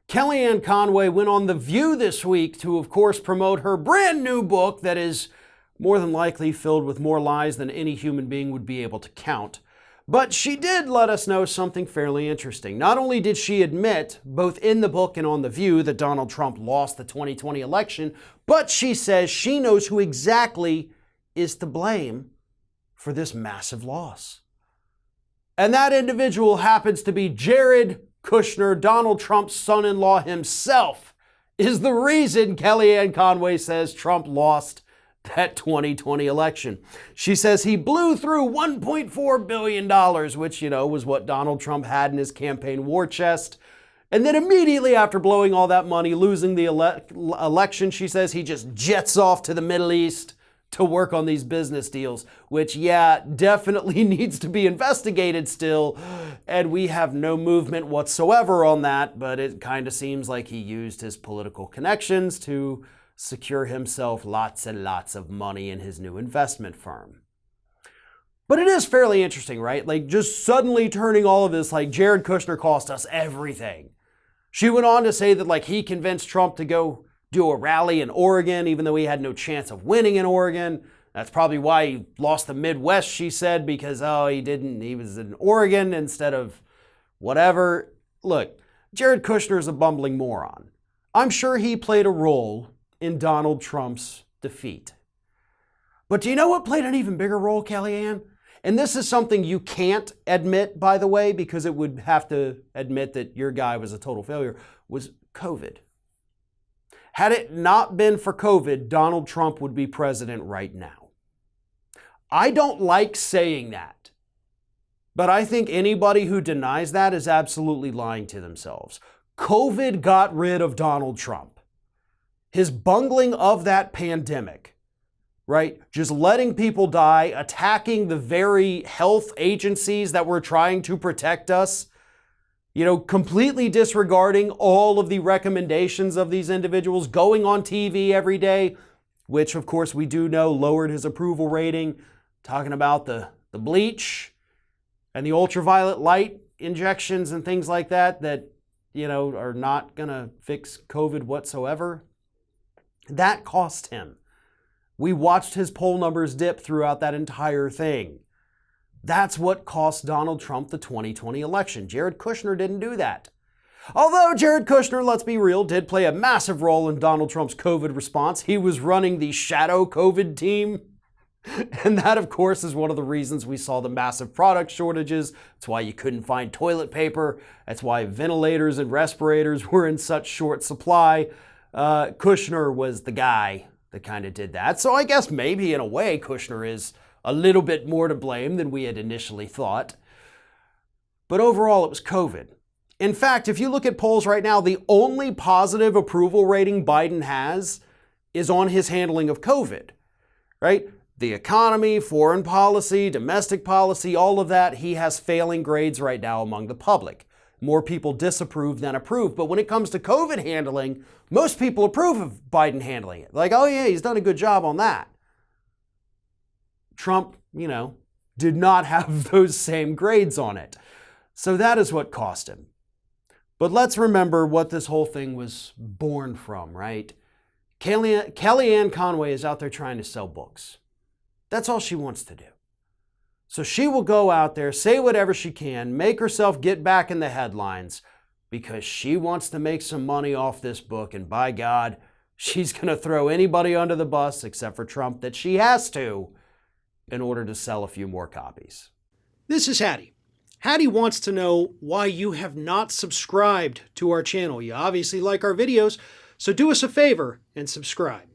Kellyanne Conway went on The View this week to, of course, promote her brand new book that is more than likely filled with more lies than any human being would be able to count. But she did let us know something fairly interesting. Not only did she admit, both in the book and on The View, that Donald Trump lost the 2020 election, but she says she knows who exactly is to blame for this massive loss. And that individual happens to be Jared Kushner, Donald Trump's son-in-law himself, is the reason Kellyanne Conway says Trump lost that 2020 election. She says he blew through $1.4 billion, which, was what Donald Trump had in his campaign war chest. And then immediately after blowing all that money, losing the election, she says he just jets off to the Middle East to work on these business deals, which, definitely needs to be investigated still. And we have no movement whatsoever on that, but it kind of seems like he used his political connections to secure himself lots and lots of money in his new investment firm. But it is fairly interesting, right? Like, just suddenly turning all of this, like, Jared Kushner cost us everything. She went on to say that, he convinced Trump to go do a rally in Oregon, even though he had no chance of winning in Oregon. That's probably why he lost the Midwest, she said, because, he was in Oregon instead of whatever. Look, Jared Kushner is a bumbling moron. I'm sure he played a role in Donald Trump's defeat. But do you know what played an even bigger role, Kellyanne? And this is something you can't admit, by the way, because it would have to admit that your guy was a total failure, was COVID. Had it not been for COVID, Donald Trump would be president right now. I don't like saying that, but I think anybody who denies that is absolutely lying to themselves. COVID got rid of Donald Trump. His bungling of that pandemic, right? Just letting people die, attacking the very health agencies that were trying to protect us, completely disregarding all of the recommendations of these individuals, going on TV every day, which of course we do know lowered his approval rating, talking about the bleach and the ultraviolet light injections and things like that, are not gonna fix COVID whatsoever. That cost him. We watched his poll numbers dip throughout that entire thing. That's what cost Donald Trump the 2020 election. Jared Kushner didn't do that. Although Jared Kushner, let's be real, did play a massive role in Donald Trump's COVID response. He was running the shadow COVID team. And that, of course, is one of the reasons we saw the massive product shortages. That's why you couldn't find toilet paper. That's why ventilators and respirators were in such short supply. Kushner was the guy that kind of did that. So I guess maybe in a way Kushner is a little bit more to blame than we had initially thought. But overall, it was COVID. In fact, if you look at polls right now, the only positive approval rating Biden has is on his handling of COVID, right? The economy, foreign policy, domestic policy, all of that, he has failing grades right now among the public. More people disapprove than approve. But when it comes to COVID handling, most people approve of Biden handling it. Like, oh yeah, he's done a good job on that. Trump, did not have those same grades on it. So that is what cost him. But let's remember what this whole thing was born from, right? Kellyanne Conway is out there trying to sell books. That's all she wants to do. So she will go out there, say whatever she can, make herself get back in the headlines because she wants to make some money off this book. And by God, she's going to throw anybody under the bus except for Trump that she has to in order to sell a few more copies. This is Hattie. Hattie wants to know why you have not subscribed to our channel. You obviously like our videos, so do us a favor and subscribe.